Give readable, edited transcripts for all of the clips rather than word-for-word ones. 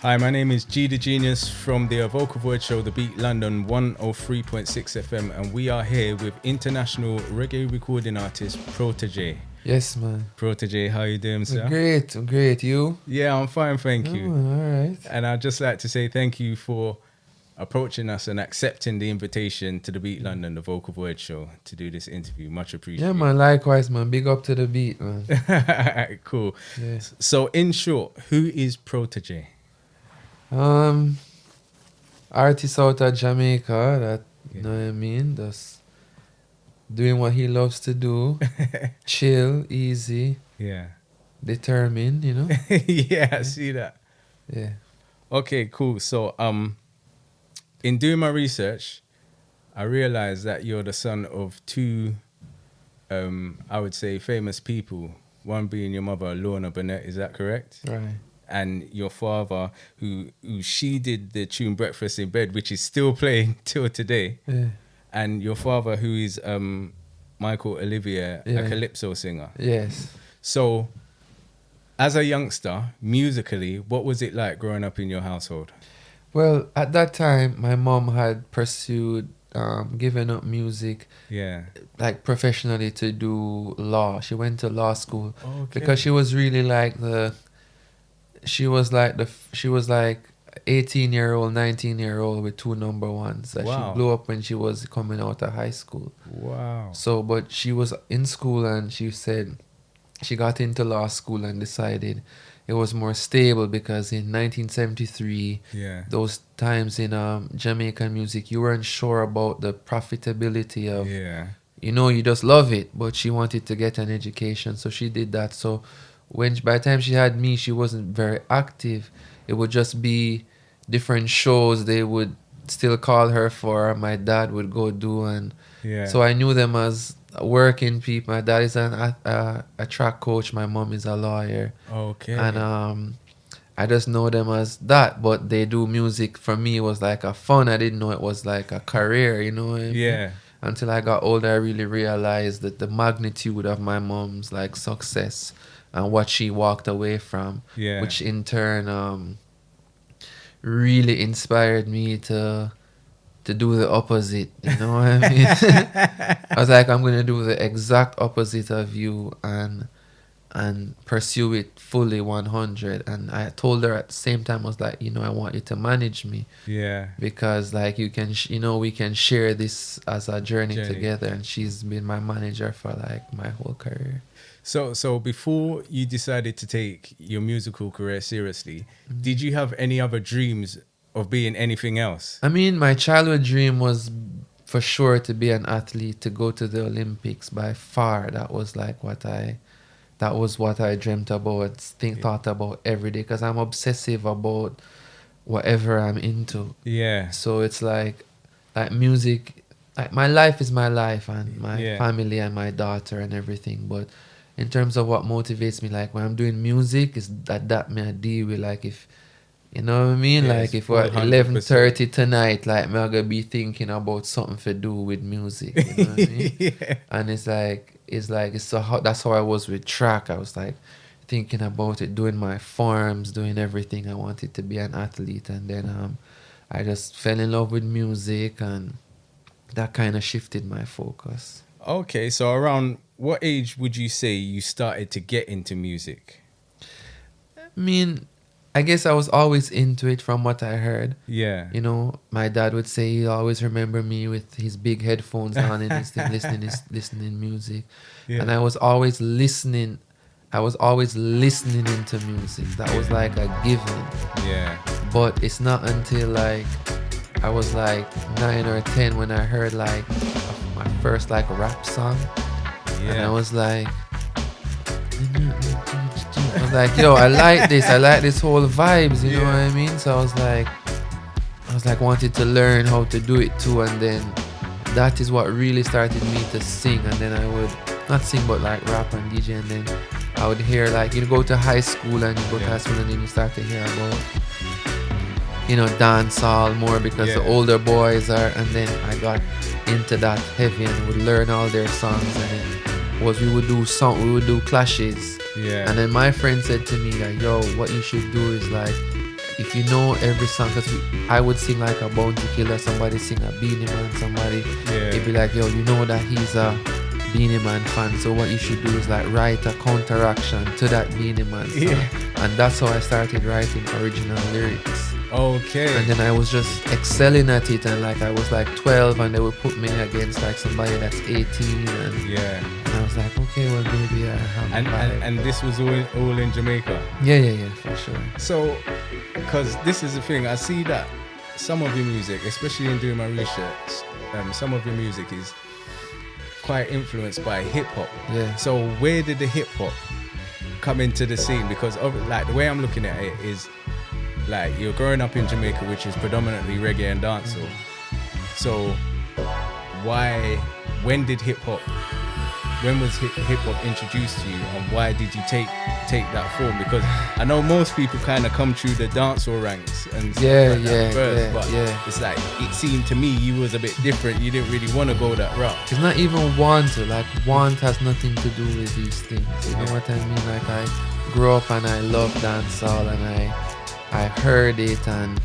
Hi, my name is GeeDaGenious from the Voyage Show, The Beat London 103.6 FM, and we are here with international reggae recording artist Protege. Yes, man. Protege, how you doing, sir? Great. You? Yeah, I'm fine, thank you. All right. And I'd just like to say thank you for approaching us and accepting the invitation to The Beat London, the Voyage Show, to do this interview. Much appreciated. Yeah, man. Likewise, man. Big up to The Beat, man. Cool. Yes. So, in short, who is Protege? Artist out of Jamaica that, you know what I mean, just doing what he loves to do. Chill, easy, Yeah. determined, you know. Yeah, I see that. Yeah. Okay, cool. So, in doing my research, I realized that you're the son of two, I would say, famous people. One being your mother, Lorna Burnett. Is that correct? Right. And your father, who she did the tune Breakfast in Bed, which is still playing till today. Yeah. And your father, who is Michael Olivier, a Yeah. calypso singer. Yes. So, as a youngster, musically, what was it like growing up in your household? Well, at that time, my mom had pursued giving up music, Yeah. like professionally, to do law. She went to law school Okay. because she was really like she was like 18-year-old, 19-year-old with two number ones that Wow. she blew up when she was coming out of high school. Wow. So, but she was in school and she said she got into law school and decided it was more stable because in 1973, Yeah. those times in Jamaican music, you weren't sure about the profitability of, Yeah. you know, you just love it, but she wanted to get an education, so she did that. So by the time she had me, she wasn't very active. It would just be different shows they would still call her for. My dad would go do, and Yeah. so I knew them as working people. My dad is a track coach. My mom is a lawyer, Okay. and I just know them as that. But they do music. For me, it was like a fun. I didn't know it was like a career. You know what I mean? Yeah. Until I got older, I really realized that the magnitude of my mom's like success and what she walked away from, Yeah. which in turn really inspired me to do the opposite. You know what I mean? I was like, I'm gonna do the exact opposite of you and pursue it fully 100. And I told her at the same time, I was like, I want you to manage me. Yeah. Because like you can we can share this as a journey together, and she's been my manager for like my whole career. So before you decided to take your musical career seriously, did you have any other dreams of being anything else? I mean, my childhood dream was for sure to be an athlete, to go to the Olympics. By far, that was what I dreamt about, thought about every day, because I'm obsessive about whatever I'm into. Yeah. So it's like music, like my life is my life, and my family and my daughter and everything. But in terms of what motivates me, like when I'm doing music, is that me I deal with, like if, you know what I mean? Yes, like if we're at 100%. 11:30 tonight, like me I gonna be thinking about something to do with music. You know what I mean? Yeah. And it's so how that's how I was with track. I was like thinking about it, doing my forms, doing everything. I wanted to be an athlete, and then I just fell in love with music, and that kind of shifted my focus. Okay, so around what age would you say you started to get into music? I mean, I guess I was always into it from what I heard. Yeah. You know, my dad would say he'll always remember me with his big headphones on and listening music. Yeah. And I was always listening into music. That was like a given. Yeah. But it's not until like I was like 9 or 10 when I heard like my first like rap song. Yeah. And I was like, yo, I like this whole vibes, you know what I mean? So I was like wanted to learn how to do it too, and then that is what really started me to sing. And then I would not sing but like rap and DJ, and then I would hear like you go to high school and you go to high school and then you start to hear about dancehall more because the older boys are, and then I got into that heavy and would learn all their songs, and then we would do clashes. Yeah. And then my friend said to me like, yo, what you should do is like if you know every song, because I would sing like a Bounty Killer, somebody sing a Beanie Man, somebody, it'd be like, yo, you know that he's a Beanie Man fan, so what you should do is like write a counteraction to that Beanie Man song. And that's how I started writing original lyrics. Okay. And then I was just excelling at it, and like I was like 12 and they would put me against like somebody that's 18 and I was like, okay, well maybe I have and this was all in Jamaica? Yeah, for sure. So, because this is the thing, I see that some of your music, especially in doing my research, some of your music is quite influenced by hip-hop. Yeah. So where did the hip-hop come into the scene? Because like the way I'm looking at it is like you're growing up in Jamaica, which is predominantly reggae and dancehall. So when was hip-hop introduced to you, and why did you take that form? Because I know most people kind of come through the dancehall ranks and stuff but it's like, it seemed to me you was a bit different. You didn't really want to go that route. It's not even want has nothing to do with these things, you know what I mean? Like I grew up and I loved dancehall and I heard it, and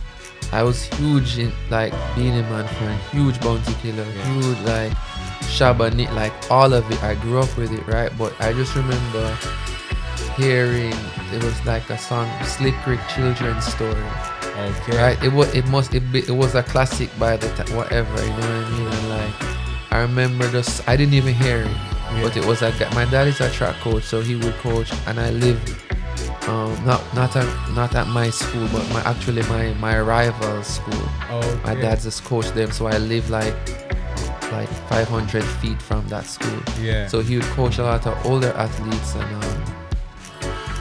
I was huge in like Beanie Man fan, huge Bounty Killer, huge like Shabba Nick, like all of it. I grew up with it, right? But I just remember hearing it was like a song, Slick Rick Children's Story. Okay. Right? It was a classic by the time, whatever, you know what I mean? And like I remember I didn't even hear it, but it was my dad is a track coach, so he would coach, and I lived not at my school, but my rival's school. My dad's just coached them, so I live like 500 feet from that school. So he would coach a lot of older athletes, and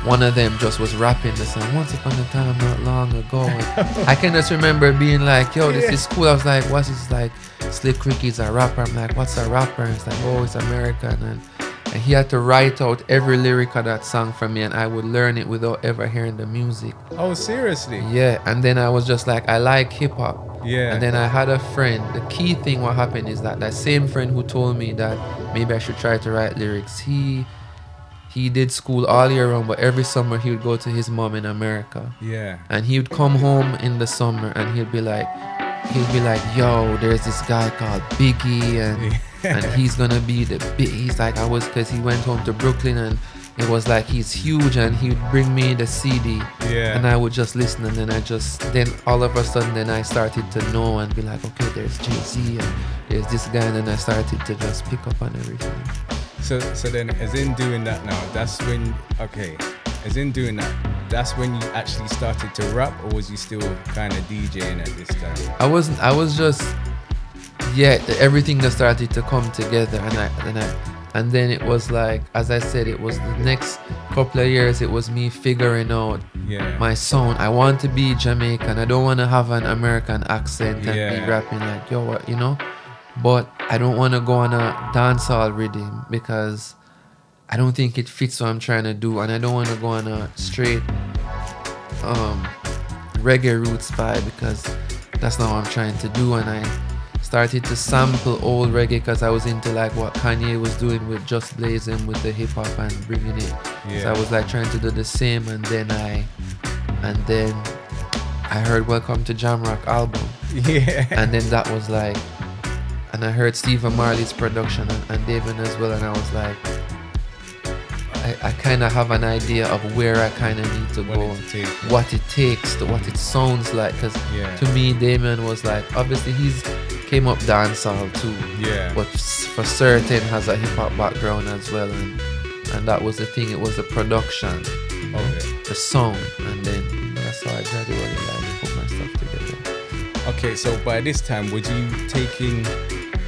one of them just was rapping the song "Once Upon a Time Not Long Ago." And I can just remember being like, "Yo, this is cool." I was like, "What's this?" Like, Slick Ricky's a rapper. I'm like, "What's a rapper?" And it's like, "Oh, it's American." And he had to write out every lyric of that song for me, and I would learn it without ever hearing the music. Oh, seriously? Yeah, and then I was just like, I like hip-hop. Yeah. And then I had a friend. The key thing what happened is that same friend who told me that maybe I should try to write lyrics, he did school all year round, but every summer he would go to his mom in America. Yeah. And he would come home in the summer and he'd be like, yo, there's this guy called Biggie, and he's gonna be he's like, because he went home to Brooklyn, and it was like he's huge, and he would bring me the CD, and I would just listen, and then all of a sudden then I started to know and be like, okay, there's Jay-Z and there's this guy, and then I started to just pick up on everything. So then, as in doing that now, that's when you actually started to rap, or was you still kind of DJing at this time? I was just, everything that started to come together, and then it was like, as I said, it was the next couple of years, it was me figuring out my sound. I want to be Jamaican. I don't want to have an American accent and be rapping like, yo, what, you know? But I don't want to go on a dancehall rhythm because I don't think it fits what I'm trying to do, and I don't want to go on a straight reggae roots vibe because that's not what I'm trying to do. And I started to sample old reggae because I was into like what Kanye was doing with Just Blazing with the hip hop and bringing it. So I was like trying to do the same, and then I heard Welcome to Jamrock album. And then that was like, and I heard Stephen Marley's production and David as well, and I was like, I kind of have an idea of where I kind of need to go, what it takes, what it sounds like. Because to me, Damon was like, obviously he's came up dancehall too, but for certain has a hip hop background as well, and that was the thing. It was the production, the song, and then that's how I gradually like put my stuff together. Okay, so by this time, were you taking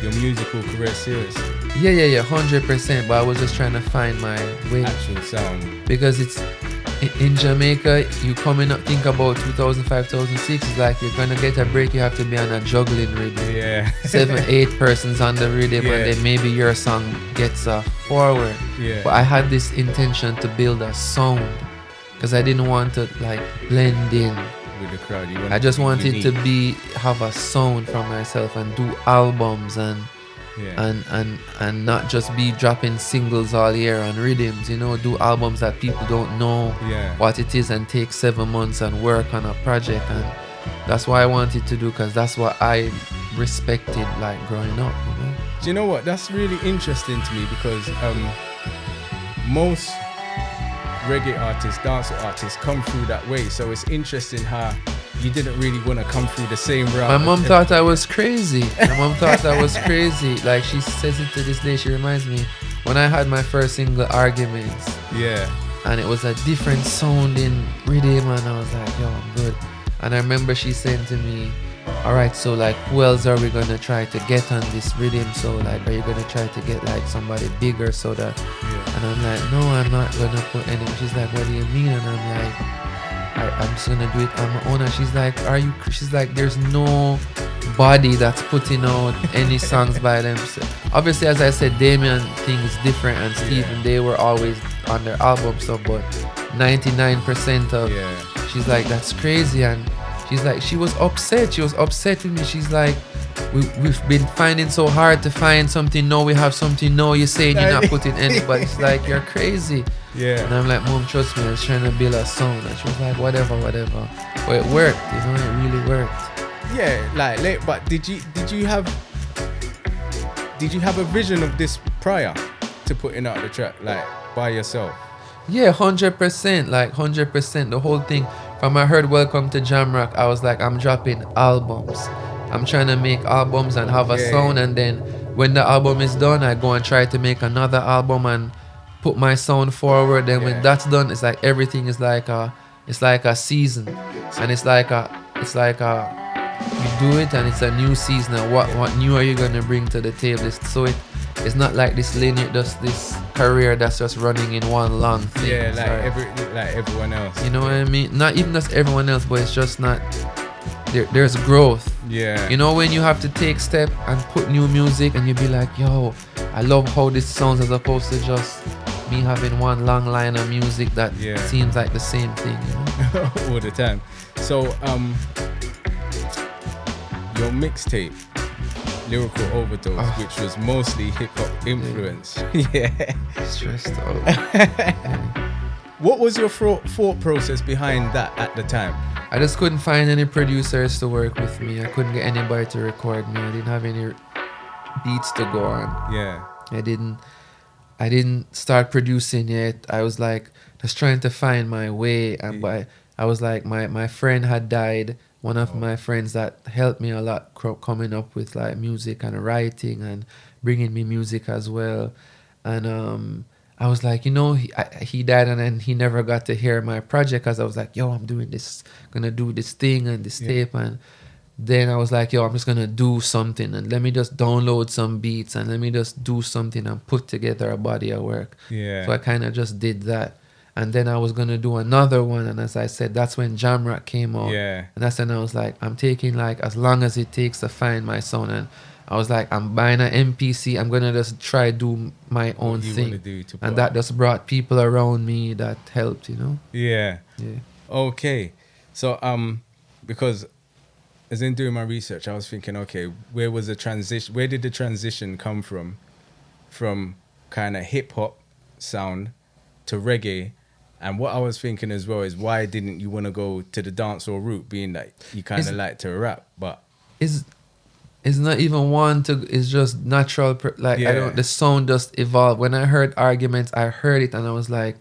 your musical career seriously? Yeah, 100%. But I was just trying to find my way. Actual sound. Because it's in Jamaica, you coming up, think about 2005, 2006, it's like you're gonna get a break, you have to be on a juggling rhythm. 7, 8 persons on the rhythm, and then maybe your song gets forward. But I had this intention to build a sound because I didn't want to like blend in with the crowd. I just wanted to have a sound for myself and do albums and Yeah. and not just be dropping singles all year on rhythms, you know, do albums that people don't know Yeah. what it is and take 7 months and work on a project. And that's what I wanted to do, because that's what I respected like growing up, you know. Do you know what? That's really interesting to me because most reggae artists, dancehall artists come through that way. So it's interesting how you didn't really want to come through the same route. My mom thought I was crazy. My mom thought I was crazy. Like, she says it to this day. She reminds me when I had my first single, Arguments. Yeah. And it was a different sounding rhythm, and I was like, yo, I'm good. And I remember she saying to me, all right, so like, who else are we gonna try to get on this rhythm? So like, are you gonna try to get like somebody bigger so that? Yeah. And I'm like, no, I'm not gonna put any. She's like, what do you mean? And I'm like, I'm just gonna do it on my own. And she's like, are you? She's like, there's no body that's putting out any songs by them. So obviously, as I said, Damien thing is different, and Stephen, they were always on their album stuff, but 99% of. Yeah. She's like, that's crazy. And she's like, she was upset. She was upset with me. She's like, we've been finding so hard to find something. No, we have something. No, you're saying you're not putting anybody. It's like, you're crazy. Yeah. And I'm like, Mom, trust me, I was trying to build a sound. And she was like, whatever. But it worked, you know, it really worked. Yeah, like, but did you have a vision of this prior to putting out the track, like, by yourself? Yeah, 100%, like 100%. The whole thing, from I heard Welcome to Jamrock, I was like, I'm dropping albums. I'm trying to make albums and have a sound, and then when the album is done, I go and try to make another album and put my sound forward. Then when that's done, it's like everything is like a season, and it's like a you do it and it's a new season. And what new are you gonna bring to the table? So it's not like this linear, just this career that's just running in one long thing. Yeah, like everyone else. You know what I mean? Not even just everyone else, but it's just not. There's growth. Yeah. You know, when you have to take step and put new music, and you be like, yo, I love how this sounds, as opposed to just me having one long line of music that seems like the same thing, you know? All the time. So your mixtape, Lyrical Overdose, which was mostly hip-hop influence. Yeah. Stressed out. What was your thought process behind that at the time? I just couldn't find any producers to work with me. I couldn't get anybody to record me. I didn't have any beats to go on. Yeah. I didn't start producing yet. I was like just trying to find my way, and I was like, my friend had died. One of my friends that helped me a lot coming up with like music and writing and bringing me music as well. And I was like, you know, he died, and then he never got to hear my project, because I was like, yo, I'm doing this, gonna do this thing and this tape. And then I was like, yo, I'm just gonna do something, and let me just download some beats, and let me just do something and put together a body of work. Yeah. So I kind of just did that. And then I was gonna do another one, and as I said, that's when Jamrock came out. Yeah. And that's when I was like, I'm taking like as long as it takes to find my sound. And I was like, I'm buying an MPC. I'm gonna just try do my own thing. And that just brought people around me that helped, you know. Yeah. Yeah. Okay. So because as in doing my research, I was thinking, okay, where was the transition? Where did the transition come from kind of hip hop sound to reggae? And what I was thinking as well is, why didn't you want to go to the dancehall route, being that you kind of like to rap? But it's not even one to. It's just natural. The sound just evolved. When I heard Arguments, I heard it and I was like,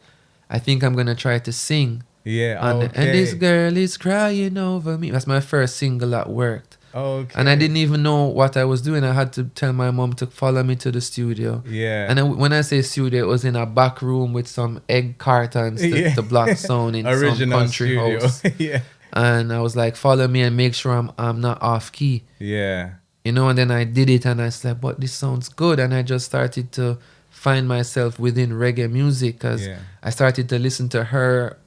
I think I'm gonna try to sing. Yeah. And this girl is crying over me. That's my first single that worked. Okay. And I didn't even know what I was doing. I had to tell my mom to follow me to the studio. Yeah. And then when I say studio, it was in a back room with some egg cartons to block sound in some country studio. house. Yeah. And I was like, follow me and make sure I'm not off key. Yeah. You know, and then I did it and I said, but this sounds good. And I just started to find myself within reggae music, because I started to listen to her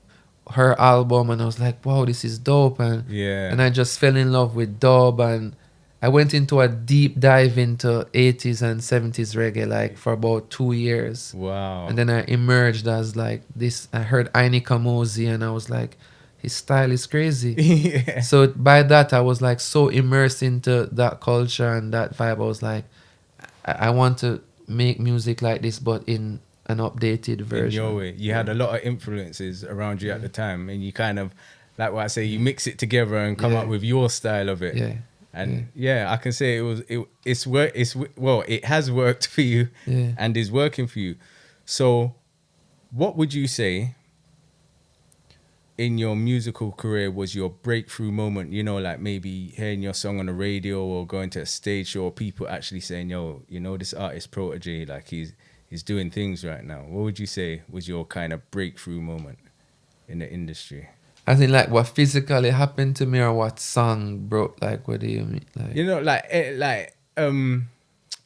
album, and I was like, wow, this is dope. And I just fell in love with dub, and I went into a deep dive into 80s and 70s reggae like for about 2 years. Wow. And then I emerged as like this. I heard Aini Kamosi and I was like, his style is crazy. Yeah. So by that, I was like so immersed into that culture and that vibe. I was like, I want to make music like this, but in an updated version. In your way, you had a lot of influences around you at the time, and you kind of, like what I say, you mix it together and come up with your style of it. Yeah. And I can say it has worked for you, and is working for you. So, what would you say in your musical career was your breakthrough moment? You know, like maybe hearing your song on the radio or going to a stage show, or people actually saying, "Yo, you know, this artist Protege, like he's doing things right now." What would you say was your kind of breakthrough moment in the industry? I think like what physically happened to me, or what song broke. Like, what do you mean? Like, You know,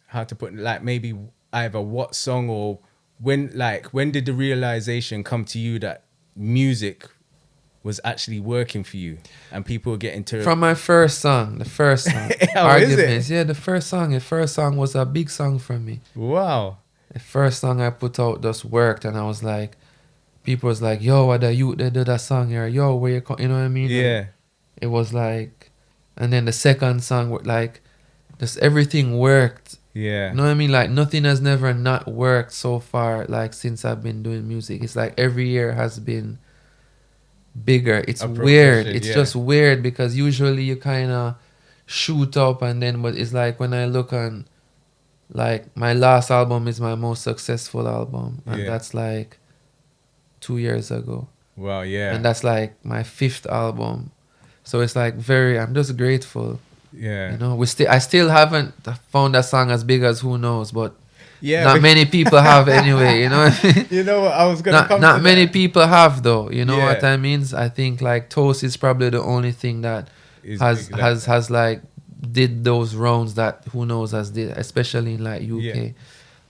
how to put it, like maybe either what song or when did the realization come to you that music was actually working for you and people were getting to from my first song, the first song, Arguments. Yeah, the first song was a big song for me. Wow. The first song I put out just worked, and I was like, people was like, "Yo, what the youth they do that song here? Yo, where you know what I mean?" Yeah. Like, it was like, and then the second song, like, just everything worked. Yeah. You know what I mean? Like, nothing has never not worked so far. Like, since I've been doing music, it's like every year has been bigger. It's weird. It's just weird because usually you kind of shoot up, and then, but it's like when I look on, like, my last album is my most successful album, and that's like 2 years ago. Wow, yeah. And that's like my 5th album. So it's like I'm just grateful. Yeah. You know, I still haven't found a song as big as Who Knows, but yeah, not many people have anyway, you know what I mean? You know what, I was going to come Not to many that. people have though, you know what I mean? I think like Toast is probably the only thing that has like did those rounds that Who Knows has did, especially in like UK. Yeah.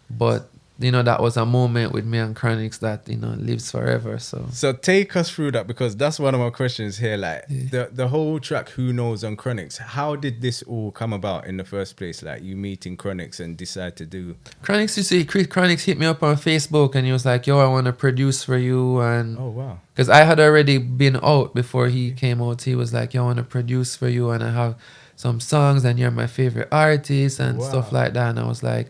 But you know, that was a moment with me and Chronixx that, you know, lives forever. So take us through that, because that's one of my questions here. Like the whole track Who Knows on Chronixx, how did this all come about in the first place? Like you meeting Chronixx and decide to do Chronixx, you see, Chronixx hit me up on Facebook and he was like, "Yo, I want to produce for you." And oh wow, because I had already been out before he came out, he was like, "Yo, I want to produce for you, and I have some songs, and you're my favorite artist," and stuff like that. And I was like,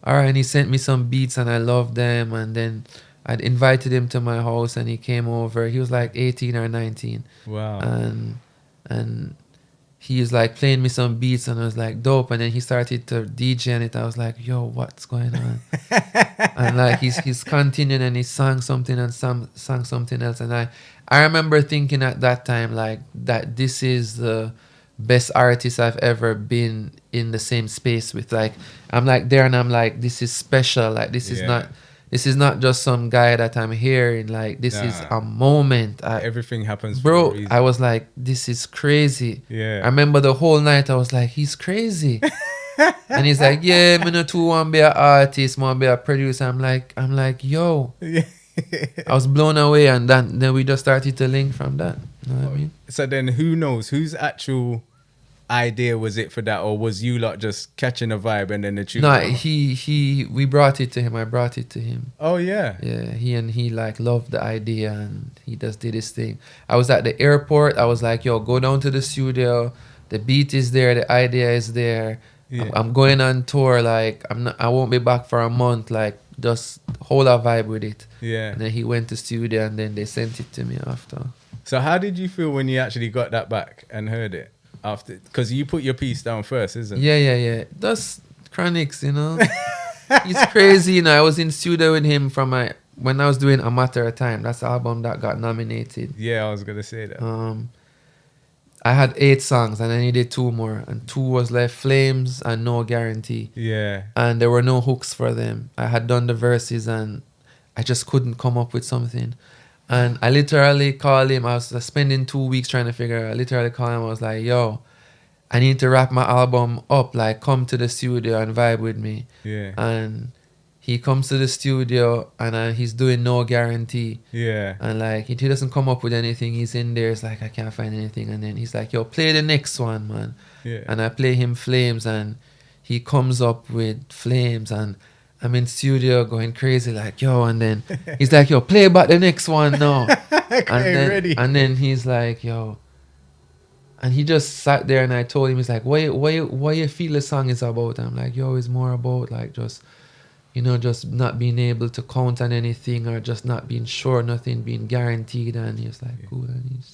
all right. And he sent me some beats and I loved them. And then I'd invited him to my house and he came over. He was like 18 or 19. Wow. And he was like playing me some beats and I was like, dope. And then he started to DJ on it. I was like, yo, what's going on? And like he's continuing and he sang something and sang something else. And I remember thinking at that time like that this is the best artist I've ever been in the same space with. Like I'm like there and I'm like, this is special. Like this is not just some guy that I'm hearing. Like this is a moment. Everything happens bro for a reason. I was like, this is crazy. Yeah. I remember the whole night I was like, he's crazy. And he's like, yeah, me not too want to be an artist, want to be a producer. I'm like, yo. I was blown away, and then we just started to link from that. You know what I mean? So then Who Knows, whose actual idea was it for that, or was you like just catching a vibe and then the tune? No, we brought it to him. I brought it to him. Oh yeah. Yeah, he like loved the idea and he just did his thing. I was at the airport. I was like, yo, go down to the studio. The beat is there. The idea is there. Yeah. I'm going on tour. Like I won't be back for a month. Like just hold a vibe with it. Yeah. And then he went to studio and then they sent it to me after. So how did you feel when you actually got that back and heard it after? Because you put your piece down first, isn't it? Yeah. That's Chronixx, you know. He's crazy, you know. I was in studio with him when I was doing A Matter of Time. That's the album that got nominated. Yeah, I was gonna say that. I had 8 songs and I needed 2 more, and 2 was left, Flames and No Guarantee. Yeah. And there were no hooks for them. I had done the verses and I just couldn't come up with something. And I literally called him. I was spending 2 weeks trying to figure out. I literally called him. I was like, yo, I need to wrap my album up. Like, come to the studio and vibe with me. Yeah. And he comes to the studio and he's doing No Guarantee. Yeah. And like, he doesn't come up with anything. He's in there. It's like, I can't find anything. And then he's like, yo, play the next one, man. Yeah. And I play him Flames and he comes up with Flames and I'm in studio going crazy like, yo. And then he's like, yo, play back the next one now. And then he's like, yo. And he just sat there, and I told him, he's like, why you feel the song is about? I'm like, yo, it's more about like just, just not being able to count on anything, or just not being sure, nothing being guaranteed. And he was like, cool. And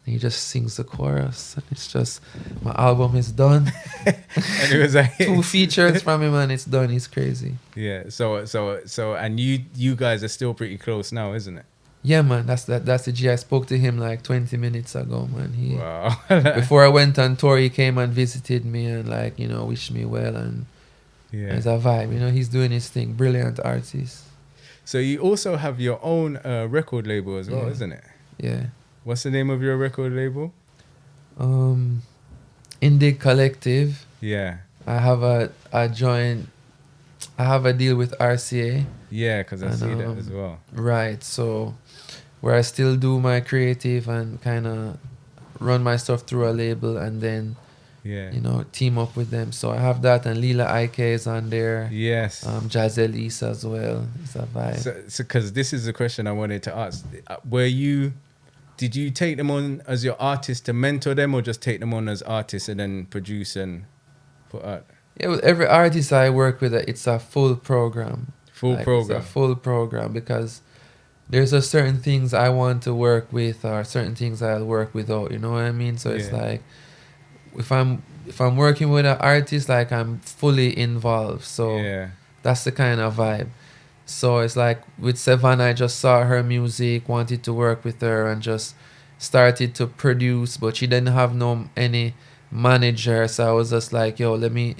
he just sings the chorus. And it's just, my album is done. And it was like 2 features from him, and it's done. It's crazy. Yeah. So, and you guys are still pretty close now, isn't it? Yeah, man. That's the G. I spoke to him like 20 minutes ago, man. Wow. Before I went on tour, he came and visited me and like, wished me well, and Yeah. it's a vibe. He's doing his thing. Brilliant artist. So you also have your own record label as well, isn't it? Yeah. What's the name of your record label? Indie Collective. Yeah. I have a deal with RCA. Yeah, because I see that as well. Right. So where I still do my creative and kind of run my stuff through a label, and then team up with them. So I have that, and Lila Ike is on there. Yes. Jazel East as well. It's a vibe. So because this is the question I wanted to ask. Did you take them on as your artist to mentor them, or just take them on as artists and then produce and put out? Yeah, with every artist I work with, it's a full program. It's a full program, because there's a certain things I want to work with, or certain things I'll work without. You know what I mean? So it's like, if I'm working with an artist, like, I'm fully involved. So that's the kind of vibe. So it's like with Savannah, I just saw her music, wanted to work with her, and just started to produce, but she didn't have any manager. So I was just like, yo, let me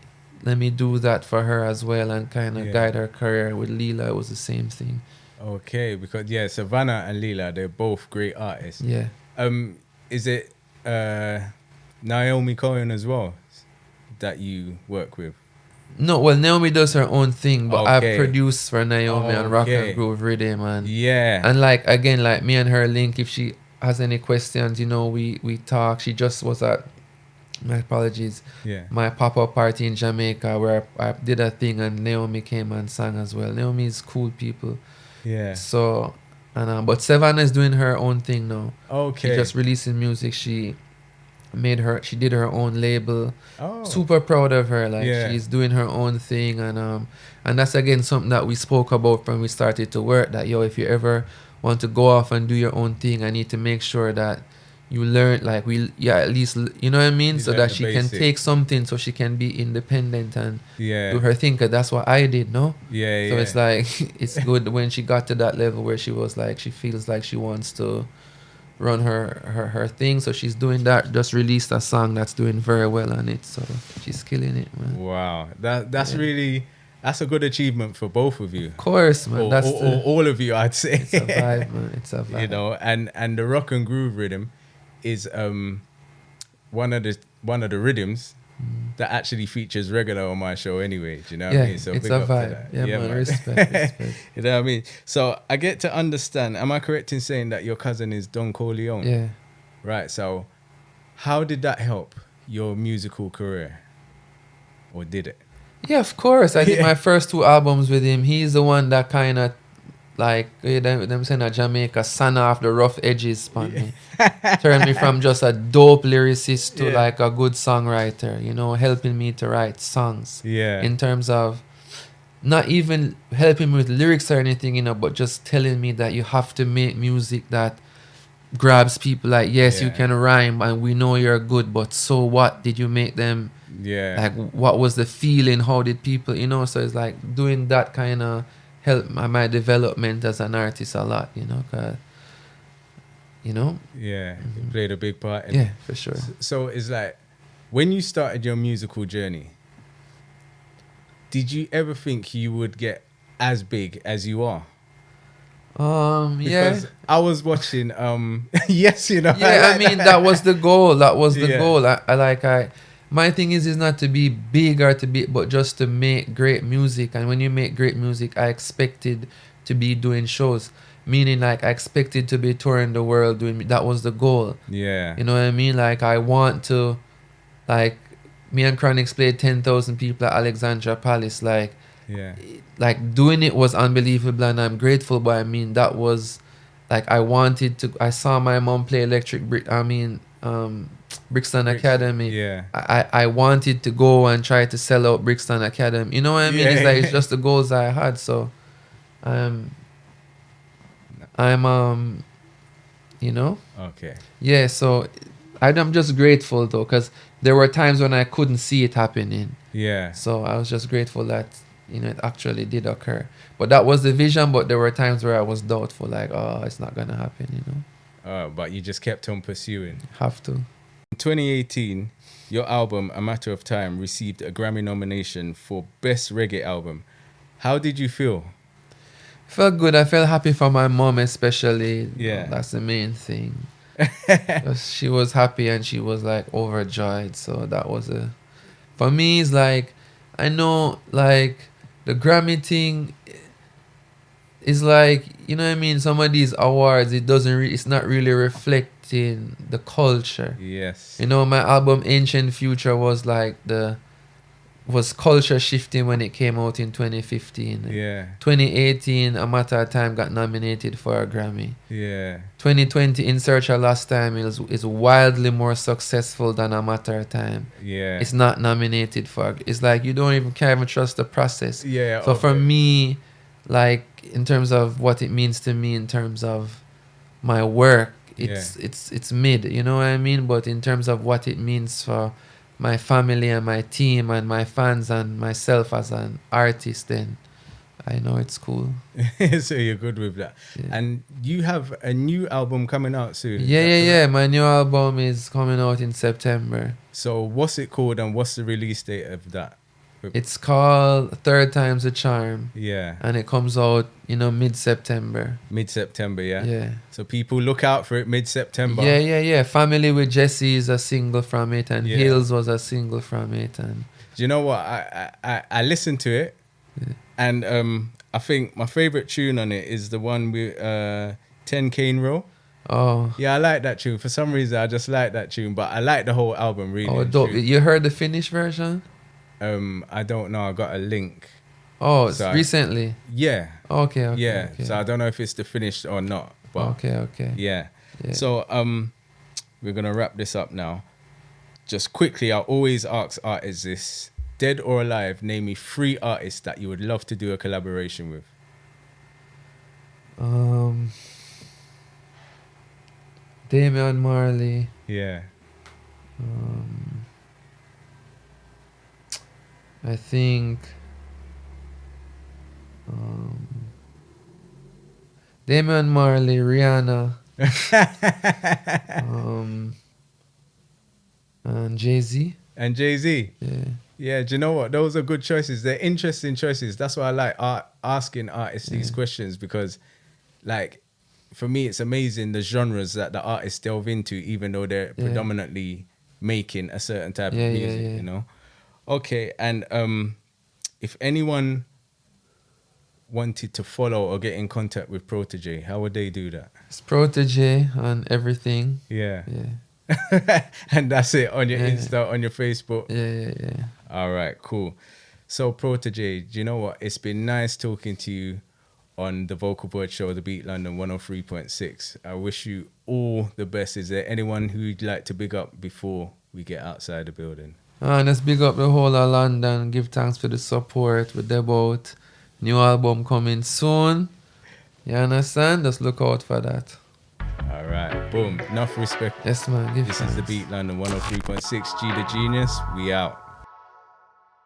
do that for her as well, and kind of guide her career. With Lila, it was the same thing. Okay, because Savannah and Lila, they're both great artists. Yeah. Is it Naomi Cohen as well that you work with? No, well, Naomi does her own thing, but I've produced for Naomi on Rock and Groove Rhythm, and like, again, like, me and her link. If she has any questions, we talk. She just was at, my apologies, my pop-up party in Jamaica, where I did a thing, and Naomi came and sang as well. Naomi is cool people. Yeah. So, and but Savannah is doing her own thing now. Okay. She just releasing music. She did her own label. Oh. Super proud of her. Like, she's doing her own thing, and that's again something that we spoke about when we started to work. That, if you ever want to go off and do your own thing, I need to make sure that you learn, like, at least, you know what I mean, so that she can take something, so she can be independent and do her thing. 'Cause that's what I did, no? So it's like, it's good when she got to that level where she was like, she feels like she wants to run her thing. So she's doing that. Just released a song that's doing very well on it. So she's killing it, man. Wow, that's really. That's a good achievement for both of you. Of course, man. Or all of you, I'd say. It's a vibe, man. It's a vibe. And the Rock and Groove Rhythm is one of the rhythms that actually features regular on my show anyway. Do you know what I mean? So it's big a up to vibe. that. Yeah, man. Respect. You know what I mean? So I get to understand. Am I correct in saying that your cousin is Don Corleone? Yeah. Right. So how did that help your musical career, or did it? Yeah, of course. I did my first 2 albums with him. He's the one that kind of, like, them saying that Jamaica sand off the rough edges on me. Turned me from just a dope lyricist to like a good songwriter, helping me to write songs. Yeah. In terms of not even helping me with lyrics or anything, but just telling me that you have to make music that grabs people. Like, yes, you can rhyme and we know you're good, but so what? Did you make them? Yeah. Like, what was the feeling? How did people, So it's like doing that kind of help my development as an artist a lot, 'cause, Yeah, it played a big part in it. For sure. So it's like, when you started your musical journey, did you ever think you would get as big as you are? Because I was watching, yes, Yeah, I mean, that was the goal. That was the goal. My thing is not to be big or but just to make great music. And when you make great music, I expected to be doing shows. Meaning, like, I expected to be touring the world doing. That was the goal. Yeah. You know what I mean? Like, I want to, like, me and Chronixx played 10,000 people at Alexandra Palace. Like, like, doing it was unbelievable, and I'm grateful. But I mean, that was, like, I wanted to. I saw my mom play Electric Brick. Brixton Brixton, Academy. yeah. I wanted to go and try to sell out Brixton Academy. You know what I mean? It's like it's just the goals I had. So, I'm you know. Okay. Yeah. So, I'm just grateful though, because there were times when I couldn't see it happening. Yeah. So I was just grateful that it actually did occur. But that was the vision. But there were times where I was doubtful, like, oh, it's not gonna happen. But you just kept on pursuing. Have to. In 2018, your album A Matter of Time received a Grammy nomination for Best Reggae Album. How did you feel? Felt good. I felt happy for my mom, especially. Yeah. That's the main thing. She was happy and she was like overjoyed. So that was for me, it's like, I know, like, the Grammy thing is like, you know what I mean? Some of these awards, it's not really reflecting the culture. Yes. My album Ancient Future was culture shifting when it came out in 2015. Yeah. 2018, A Matter of Time got nominated for a Grammy. Yeah. 2020, In Search of Lost Time is wildly more successful than A Matter of Time. Yeah. It's not nominated for. It's like you can't even trust the process. Yeah. So for me, like, in terms of what it means to me, in terms of my work, it's mid. You know what I mean? But in terms of what it means for my family and my team and my fans and myself as an artist, then I know it's cool. So you're good with that. Yeah. And you have a new album coming out soon. Yeah. My new album is coming out in September. So what's it called and what's the release date of that? It's called Third Time's a Charm. Yeah. And it comes out, mid-September. Mid-September, yeah? Yeah. So people look out for it mid-September. Yeah. Family with Jesse is a single from it, and Hills was a single from it. And do you know what? I listened to it, and I think my favorite tune on it is the one with 10 Cane Row. Oh. Yeah, I like that tune. For some reason, I just like that tune, but I like the whole album, really. Oh, dope. You heard the finished version? I don't know. I got a link. Oh, so recently? Yeah. Okay. Yeah. Okay. So I don't know if it's the finished or not. But okay. Yeah. So we're gonna wrap this up now. Just quickly, I always ask artists this: dead or alive, name me 3 artists that you would love to do a collaboration with. Damian Marley. Yeah. I think Damian Marley, Rihanna, and Jay-Z. And Jay-Z. Yeah. Yeah, do you know what? Those are good choices. They're interesting choices. That's why I like asking artists these questions, because, like, for me, it's amazing the genres that the artists delve into, even though they're predominantly making a certain type of music, you know? Okay, and if anyone wanted to follow or get in contact with Protoje, how would they do that? It's Protege on everything. Yeah. Yeah. And that's it on your Insta, on your Facebook. Yeah. All right, cool. So Protoje, do you know what? It's been nice talking to you on the Vocal Voyage Show, the Beat London 103.6. I wish you all the best. Is there anyone who you'd like to big up before we get outside the building? Let's big up the whole of London. Give thanks for the support. We're about new album coming soon. You understand? Just look out for that. All right, boom. Enough respect. Yes, man. This is the Beat London 103.6. GeeDaGenious. We out.